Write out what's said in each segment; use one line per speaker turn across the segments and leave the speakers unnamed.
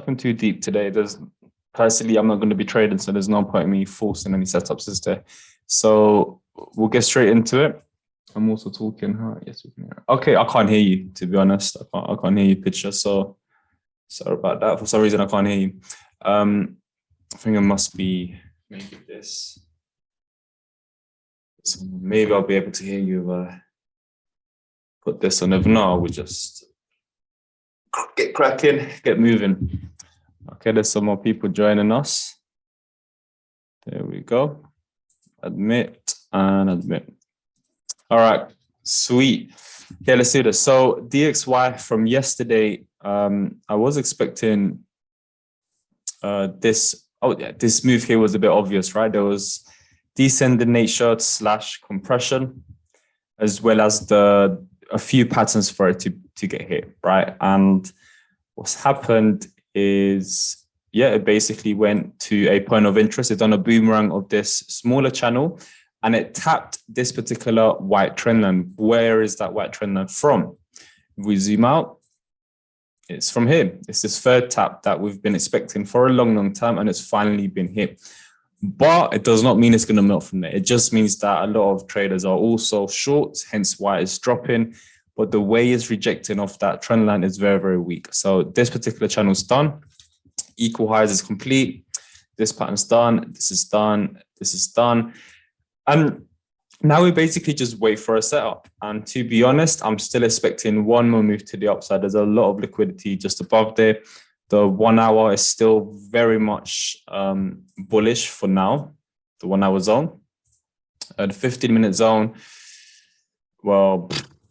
nothing too deep today. Personally, I'm not going to be trading, so there's no point in me forcing any setups, is there? So we'll get straight into it. I'm also talking. Yes, we can hear. Okay, I can't hear you, to be honest. I can't hear you, picture. So sorry about that. For some reason, I can't hear you. I think it must be maybe this. So maybe I'll be able to hear you. Put this on. If not, we'll just get cracking, get moving. Okay, there's some more people joining us. There we go. Admit and admit. All right, sweet. Okay, let's do this. So DXY from yesterday, I was expecting this. Oh yeah, this move here was a bit obvious, right? There was descending nature / compression, as well as a few patterns for it to get hit, right? And what's happened is, yeah, it basically went to a point of interest. It's done a boomerang of this smaller channel, and it tapped this particular white trend line. Where is that white trend line from? If we zoom out, it's from here. It's this third tap that we've been expecting for a long time, and it's finally been hit. But it does not mean it's going to melt from there. It just means that a lot of traders are also short, hence why it's dropping. But the way it's rejecting off that trend line is very, very weak. So this particular channel is done. Equal highs is complete. This pattern's done. This is done. This is done. And now we basically just wait for a setup. And to be honest, I'm still expecting one more move to the upside. There's a lot of liquidity just above there. The 1 hour is still very much bullish for now, the 1 hour zone. The 15-minute zone, well,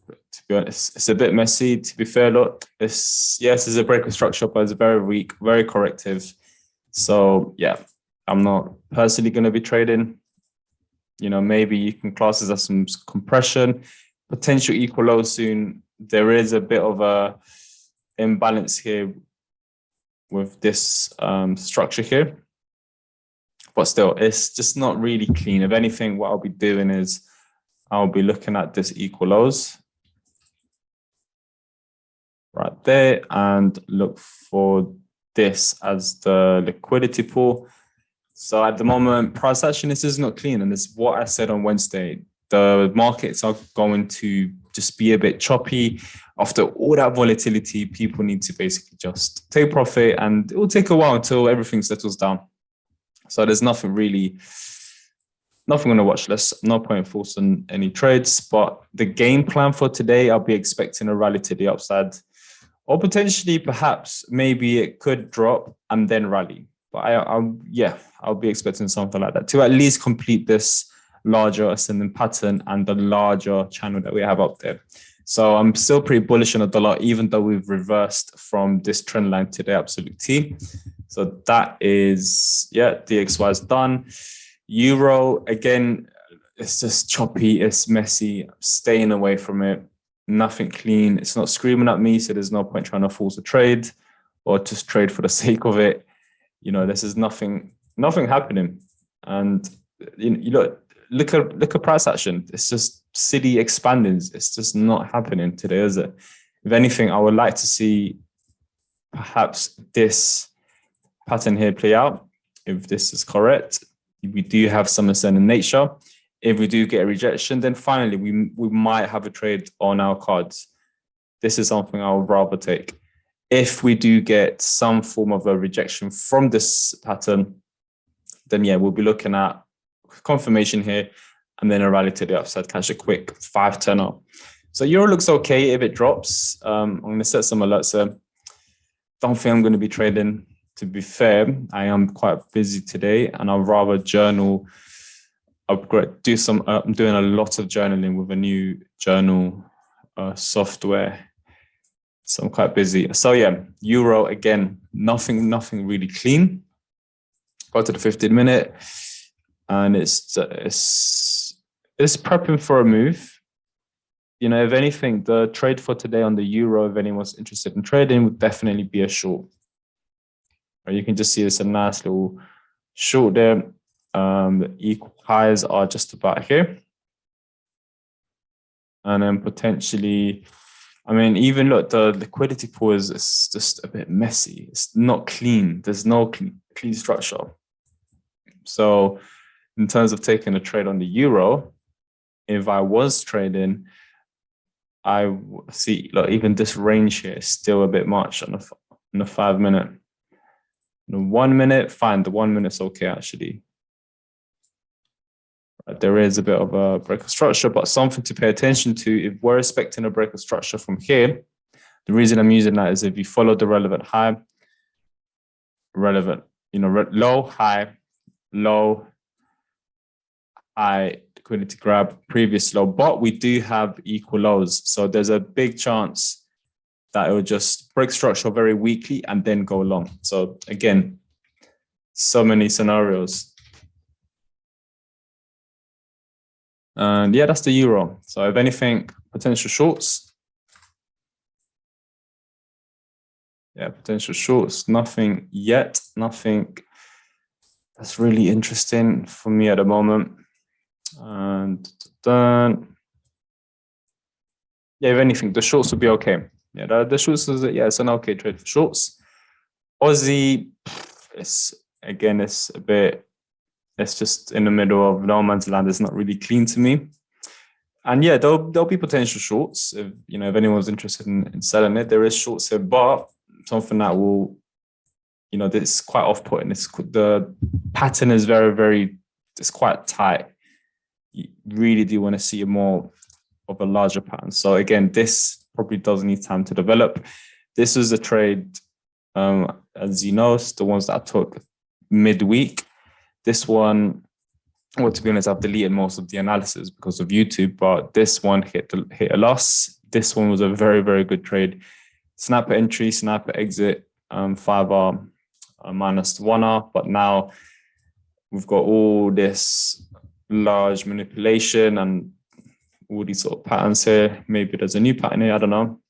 to be honest, it's a bit messy. To be fair, look, yes, it's a breaker structure, but it's very weak, very corrective. So yeah, I'm not personally going to be trading. You know, maybe you can class this as some compression, potential equal low soon. There is a bit of a imbalance here with this structure here, but still, it's just not really clean. If anything, what I'll be doing is I'll be looking at this equal lows right there and look for this as the liquidity pool. So at the moment, price action, this is not clean. And it's what I said on Wednesday. The markets are going to just be a bit choppy. After all that volatility, people need to basically just take profit, and it will take a while until everything settles down. So there's nothing on the watch list. No point in forcing any trades, but the game plan for today, I'll be expecting a rally to the upside, or potentially perhaps maybe it could drop and then rally. But I'll be expecting something like that to at least complete this larger ascending pattern and the larger channel that we have up there. So I'm still pretty bullish on the dollar, even though we've reversed from this trend line to the absolute T. So that is, yeah, DXY is done. Euro, again, it's just choppy, it's messy. I'm staying away from it. Nothing clean. It's not screaming at me, so there's no point trying to force a trade or just trade for the sake of it. You know, this is nothing happening. And you look at price action. It's just silly expanding. It's just not happening today, is it? If anything, I would like to see perhaps this pattern here play out. If this is correct, if we do have some ascending nature. If we do get a rejection, then finally we might have a trade on our cards. This is something I would rather take. If we do get some form of a rejection from this pattern, then yeah, we'll be looking at confirmation here and then a rally to the upside, catch a quick 5-10. So euro looks okay if it drops. I'm going to set some alerts here. Don't think I'm going to be trading. To be fair, I am quite busy today, and I'd rather journal. I'm doing a lot of journaling with a new journal software. So I'm quite busy. So yeah, euro again, nothing really clean. Go to the 15-minute, and it's prepping for a move. You know, if anything, the trade for today on the euro, if anyone's interested in trading, would definitely be a short. Or you can just see it's a nice little short there. The equal highs are just about here. And then potentially I mean, even look, the liquidity pool is just a bit messy. It's not clean. There's no clean structure. So in terms of taking a trade on the euro, if I was trading, I see, look, even this range here is still a bit much on the 5 minute. The 1 minute, fine. The 1 minute's okay, actually. There is a bit of a break of structure, but something to pay attention to. If we're expecting a break of structure from here, the reason I'm using that is if you follow the relevant high, relevant, low, high, liquidity grab, previous low, but we do have equal lows. So there's a big chance that it will just break structure very weakly and then go long. So again, so many scenarios. And yeah, that's the euro. So if anything, potential shorts. Yeah, potential shorts, nothing yet, nothing that's really interesting for me at the moment. And then, yeah, if anything, the shorts will be okay. Yeah, the shorts is, yeah, it's an okay trade for shorts. Aussie, it's a bit, it's just in the middle of no man's land. It's not really clean to me. And yeah, there'll be potential shorts if anyone's interested in selling it. There is shorts here, but something that will, this is quite off-putting. The pattern is very, very, it's quite tight. You really do want to see more of a larger pattern. So again, this probably does need time to develop. This is a trade, as you know, the ones that I took midweek. This one, well, to be honest, I've deleted most of the analysis because of YouTube, but this one hit a loss. This one was a very, very good trade. Snapper entry, snapper exit, 5R minus 1R, but now we've got all this large manipulation and all these sort of patterns here. Maybe there's a new pattern here, I don't know.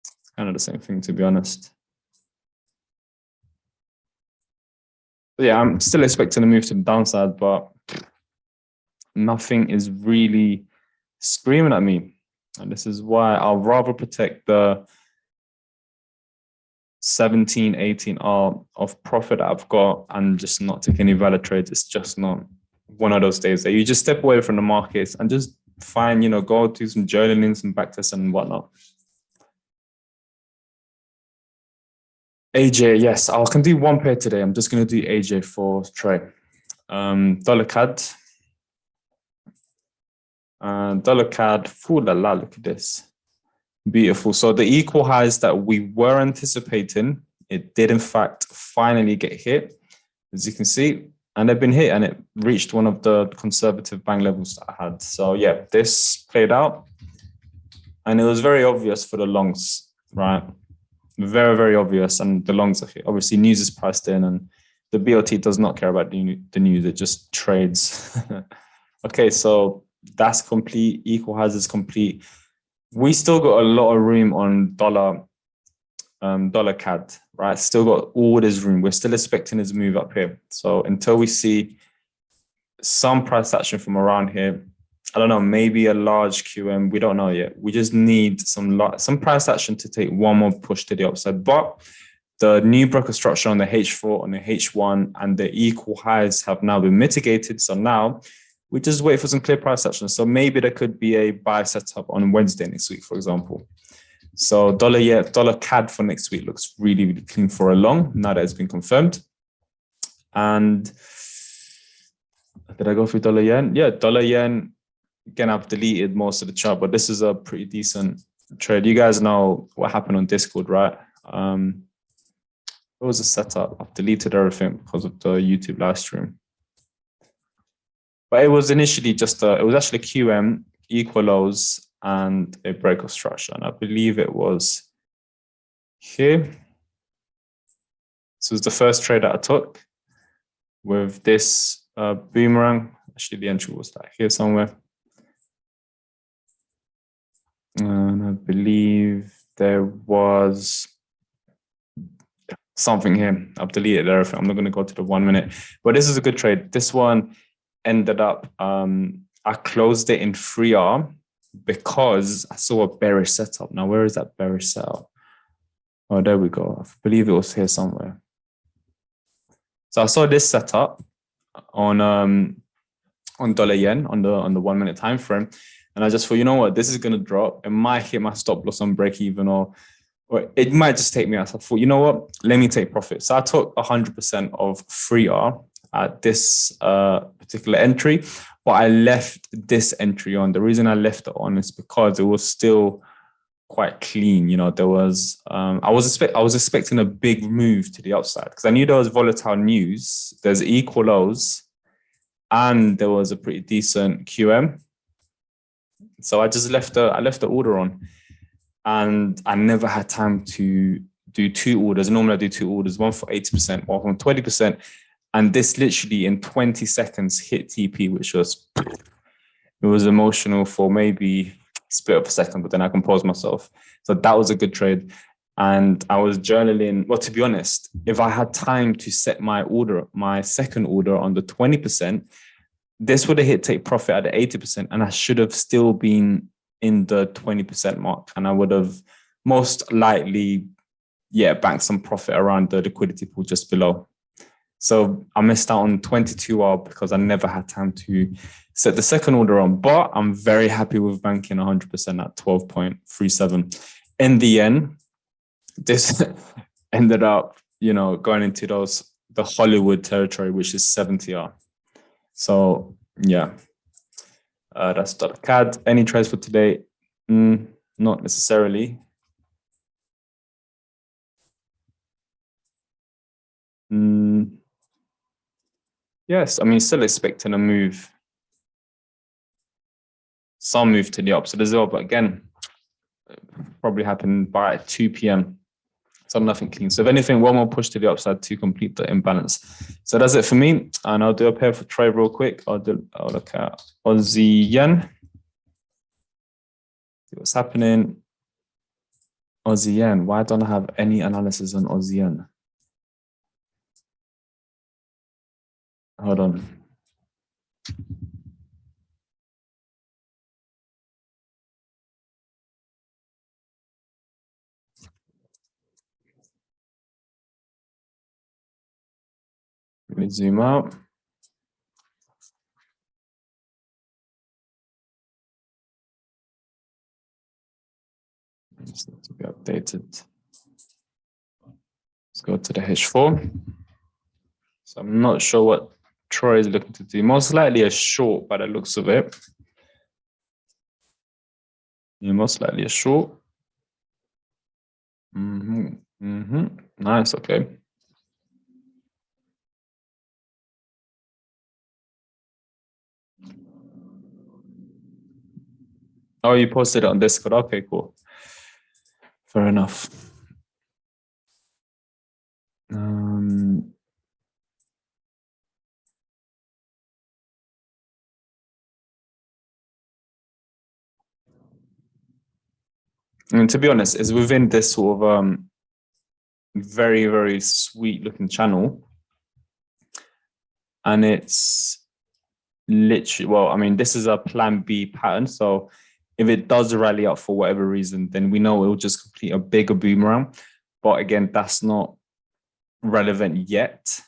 It's kind of the same thing, to be honest. But yeah, I'm still expecting a move to the downside, but nothing is really screaming at me. And this is why I'll rather protect the 17, 18R of profit that I've got and just not take any valid trades. It's just not one of those days that you just step away from the markets and just find, go do some journaling, some backtest and whatnot. AJ, yes, I can do one pair today. I'm just going to do AJ for Trey. Dollar CAD. Dollar CAD, look at this. Beautiful. So the equal highs that we were anticipating, it did in fact finally get hit, as you can see, and they've been hit and it reached one of the conservative bang levels that I had. So yeah, this played out and it was very obvious for the longs, right? Very, very obvious. And the longs are here. Obviously news is priced in and the BOT does not care about the news. It just trades. Okay, so that's complete. Equal highs is complete. We still got a lot of room on dollar CAD, right? Still got all this room. We're still expecting this move up here. So until we see some price action from around here, I don't know, maybe a large QM, we don't know yet. We just need some price action to take one more push to the upside. But the new broker structure on the H4, on the H1, and the equal highs have now been mitigated. So now we just wait for some clear price action. So maybe there could be a buy setup on Wednesday next week, for example. So dollar CAD for next week looks really, really clean for a long, now that it's been confirmed. And did I go through dollar yen? Yeah, dollar yen. Again, I've deleted most of the chart, but this is a pretty decent trade. You guys know what happened on Discord, right? What was the setup? I've deleted everything because of the YouTube live stream. But it was initially just it was actually QM, equal lows, and a break of structure. And I believe it was here. This was the first trade that I took with this boomerang. Actually, the entry was like here somewhere. And I believe there was something here. I've deleted everything. I'm not going to go to the 1 minute. But this is a good trade. This one ended up, I closed it in 3R. because I saw a bearish setup. Now, where is that bearish setup? Oh, there we go. I believe it was here somewhere. So I saw this setup on dollar yen on the 1 minute time frame, and I just thought, you know what, this is gonna drop. It might hit my stop loss on break even, or it might just take me out. So I thought, you know what, let me take profit. So I took 100% of 3R at this particular entry, but I left this entry on. The reason I left it on is because it was still quite clean. You know, there was I was expecting a big move to the upside because I knew there was volatile news. There's equal lows, and there was a pretty decent QM. So I just left the order on, and I never had time to do two orders. Normally I do two orders, one for 80%, one for 20%. And this literally in 20 seconds hit TP, which was, it was emotional for maybe a split of a second, but then I composed myself. So that was a good trade. And I was journaling. Well, to be honest, if I had time to set my order, my second order on the 20%, this would have hit take profit at the 80%. And I should have still been in the 20% mark. And I would have most likely, banked some profit around the liquidity pool just below. So I missed out on 22R because I never had time to set the second order on. But I'm very happy with banking 100% at 12.37. In the end, this ended up, going into the Hollywood territory, which is 70R. So yeah, that's .CAD. Any trades for today? Not necessarily. Yes, I mean, still expecting a move, some move to the upside as well, but again, probably happen by 2 p.m. So nothing clean. So if anything, one more push to the upside to complete the imbalance. So that's it for me. And I'll do a pair for trade real quick. I'll look at Aussie yen. See what's happening. Aussie yen. Why don't I have any analysis on Aussie yen? Hold on. Let me zoom out. It's to be updated. Let's go to the H4. So I'm not sure what Troy is looking to do. Most likely a short by the looks of it. Yeah, most likely a short. Nice, okay. Oh, you posted it on Discord. Okay, cool. Fair enough. I mean, to be honest, it's within this sort of very, very sweet looking channel. And it's literally, well, I mean, this is a plan B pattern. So if it does rally up for whatever reason, then we know it will just complete a bigger boomerang. But again, that's not relevant yet.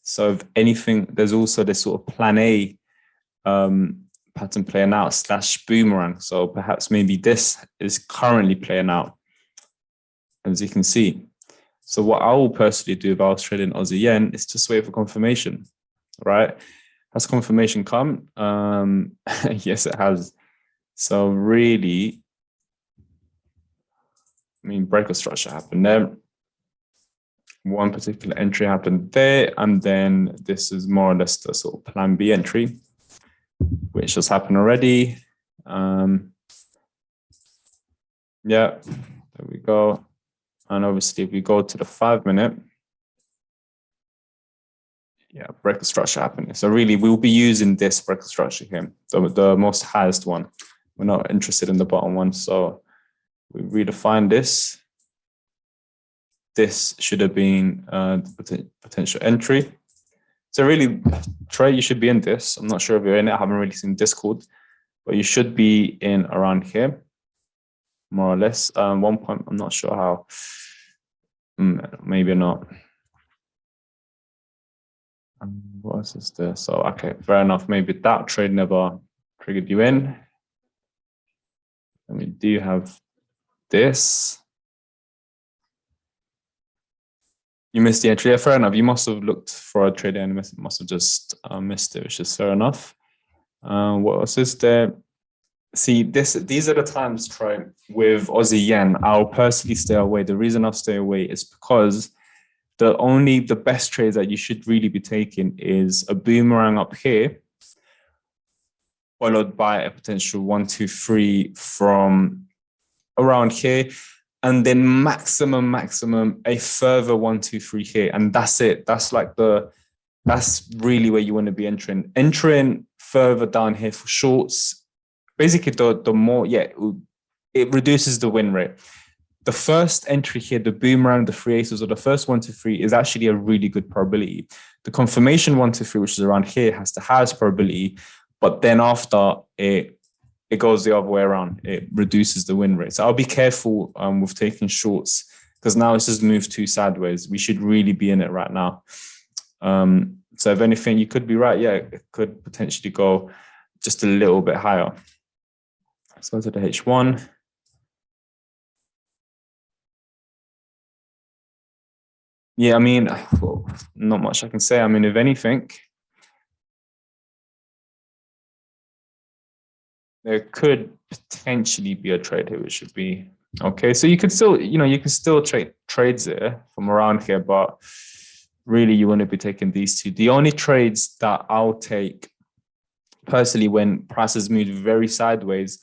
So if anything, there's also this sort of plan A pattern playing out / boomerang. So perhaps maybe this is currently playing out, as you can see. So what I will personally do if I was trading Aussie yen is just wait for confirmation, right? Has confirmation come? Yes, it has. So really, I mean, breaker structure happened there. One particular entry happened there, and then this is more or less the sort of plan B entry, which has happened already. Yeah, there we go. And obviously, if we go to the 5 minute, breaker structure happening. So really, we'll be using this breaker structure here, the most highest one. We're not interested in the bottom one. So we redefine this. This should have been the potential entry. So really, Trey, you should be in this. I'm not sure if you're in it. I haven't really seen Discord. but you should be in around here, more or less. 1 point, I'm not sure how, maybe not. What else is there? So, okay, fair enough. Maybe that trade never triggered you in. I mean, do you have this? You missed the entry. Yeah, fair enough. You must have looked for a trade and must have just missed it, which is fair enough. What else is there? See, these are the times, Troy, with Aussie yen, I'll personally stay away. The reason I'll stay away is because the best trades that you should really be taking is a boomerang up here, followed by a potential 1, 2, 3 from around here, and then maximum a further 1, 2, 3 here, and that's it. That's really where you want to be entering further down here for shorts. Basically, the more, it reduces the win rate. The first entry here, the boomerang, the 3 aces, or the first 1, 2, 3 is actually a really good probability. The confirmation 1, 2, 3, which is around here, has the highest probability, but then after it goes the other way around. It reduces the win rate. So I'll be careful with taking shorts, because now it's just moved 2 sideways. We should really be in it right now. So if anything, you could be right. Yeah, it could potentially go just a little bit higher. Let's go to the H1. Yeah, I mean, not much I can say. I mean, if anything, there could potentially be a trade here, which should be okay. So you could still, you can still trade trades there from around here, but really you want to be taking these two. The only trades that I'll take personally when prices move very sideways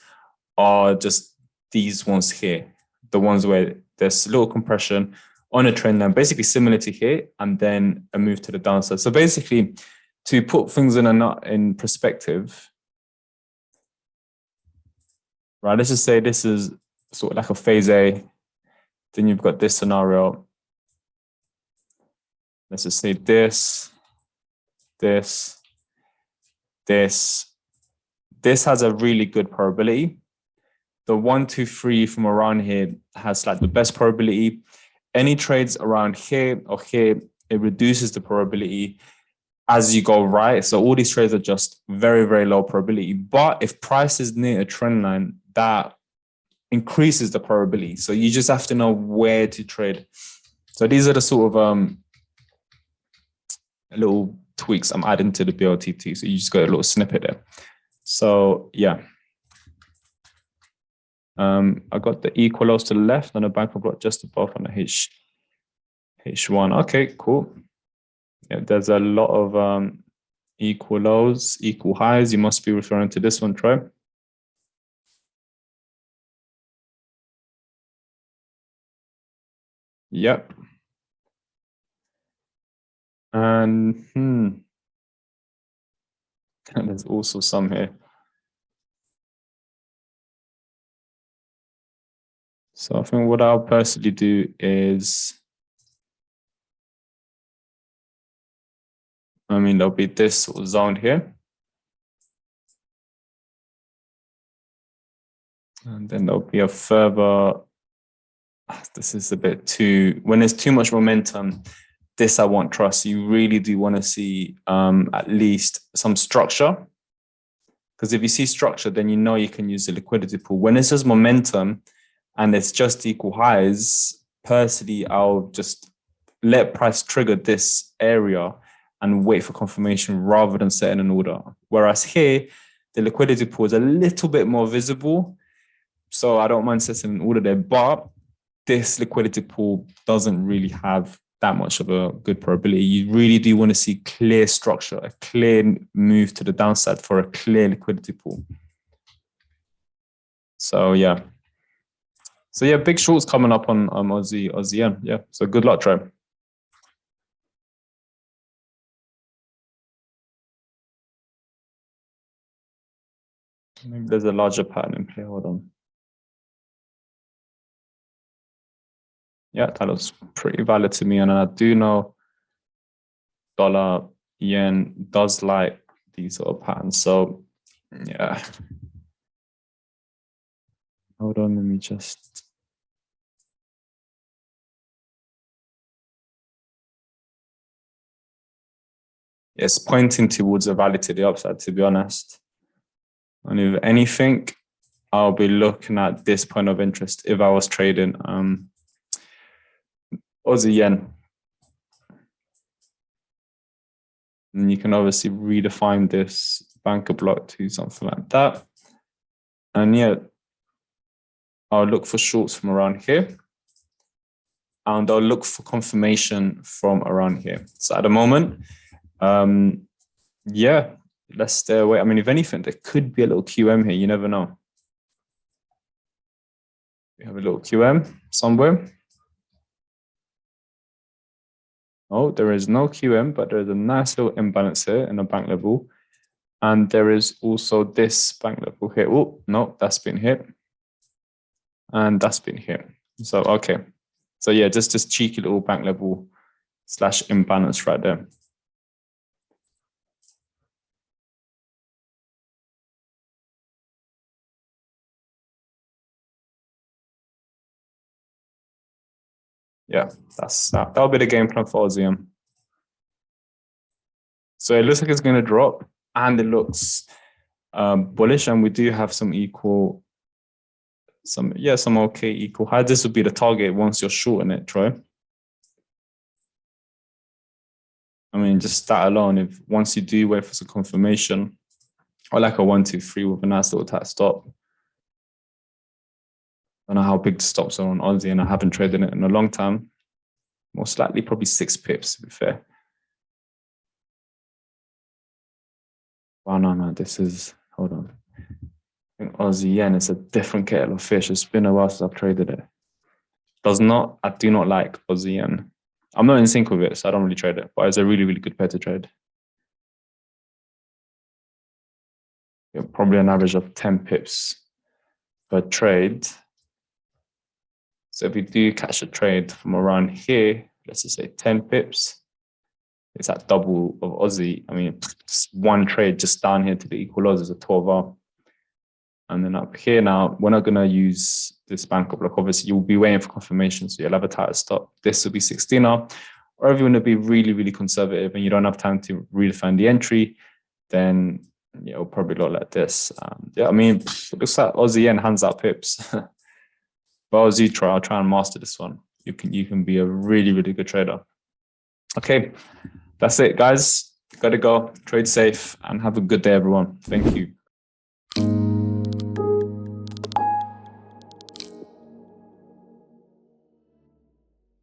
are just these ones here, the ones where there's a little compression on a trend line, basically similar to here, and then a move to the downside. So basically, to put things in perspective, right? Let's just say this is sort of like a phase A. Then you've got this scenario. Let's just say this has a really good probability. The 1, 2, 3 from around here has like the best probability. Any trades around here or here, it reduces the probability as you go right. So all these trades are just very, very low probability. But if price is near a trend line, that increases the probability. So you just have to know where to trade. So these are the sort of little tweaks I'm adding to the BLTT. So you just got a little snippet there. So yeah. I got the equalos to the left and the banker block just above on the H1. Okay, cool. Yeah, there's a lot of equal lows, equal highs. You must be referring to this one, Troy. Yep. And there's also some here. So I think what I'll personally do is, there'll be this sort of zone here. And then there'll be a further, this is a bit too, when there's too much momentum, this I won't trust. You really do want to see at least some structure. Because if you see structure, then you can use the liquidity pool. When it's just momentum and it's just equal highs, personally, I'll just let price trigger this area and wait for confirmation rather than setting an order. Whereas here, the liquidity pool is a little bit more visible. So I don't mind setting an order there, but this liquidity pool doesn't really have that much of a good probability. You really do want to see clear structure, a clear move to the downside for a clear liquidity pool. So yeah. So yeah, big shorts coming up on Aussie yen. Yeah. So good luck, Trey. Maybe there's a larger pattern in play. Hold on. Yeah, that looks pretty valid to me. And I do know dollar yen does like these sort of patterns. So yeah, Hold on, let me just. It's pointing towards a rally to the upside, to be honest. And if anything, I'll be looking at this point of interest if I was trading Aussie yen. And you can obviously redefine this banker block to something like that. And yeah, I'll look for shorts from around here. And I'll look for confirmation from around here. So at the moment, yeah, let's stay away. I mean, if anything, there could be a little QM here. You never know. We have a little QM somewhere. Oh, there is no QM, but there's a nice little imbalance here in the bank level. And there is also this bank level here. Oh, no, that's been hit. And that's been hit. So, okay. So yeah, just this cheeky little bank level / imbalance right there. Yeah, that'll be the game plan for Aussie. So it looks like it's going to drop, and it looks bullish, and we do have some equal, some okay equal high. This would be the target once you're shorting it, Troy. I mean, just that alone, if once you do wait for some confirmation, or like a 1, 2, 3 with a nice little tight stop. I don't know how big the stops are on Aussie, and I haven't traded it in a long time. Most likely, probably 6 pips, to be fair. Oh, no, this is, hold on. I think Aussie yen is a different kettle of fish. It's been a while since I've traded it. I do not like Aussie yen. I'm not in sync with it, so I don't really trade it, but it's a really, really good pair to trade. Yeah, probably an average of 10 pips per trade. So if we do catch a trade from around here, let's just say 10 pips, it's that double of Aussie. I mean, one trade just down here to the equal odds is a 12R. And then up here now, we're not going to use this banker block. Obviously, you'll be waiting for confirmation, so you'll have a tighter stop. This will be 16R. Or if you want to be really, really conservative and you don't have time to redefine the entry, then it'll probably look like this. Yeah, I mean, it looks like Aussie yen hands out pips. But Aussie, I'll try and master this one. You can be a really, really good trader. Okay, that's it, guys. Gotta go. Trade safe and have a good day, everyone. Thank you.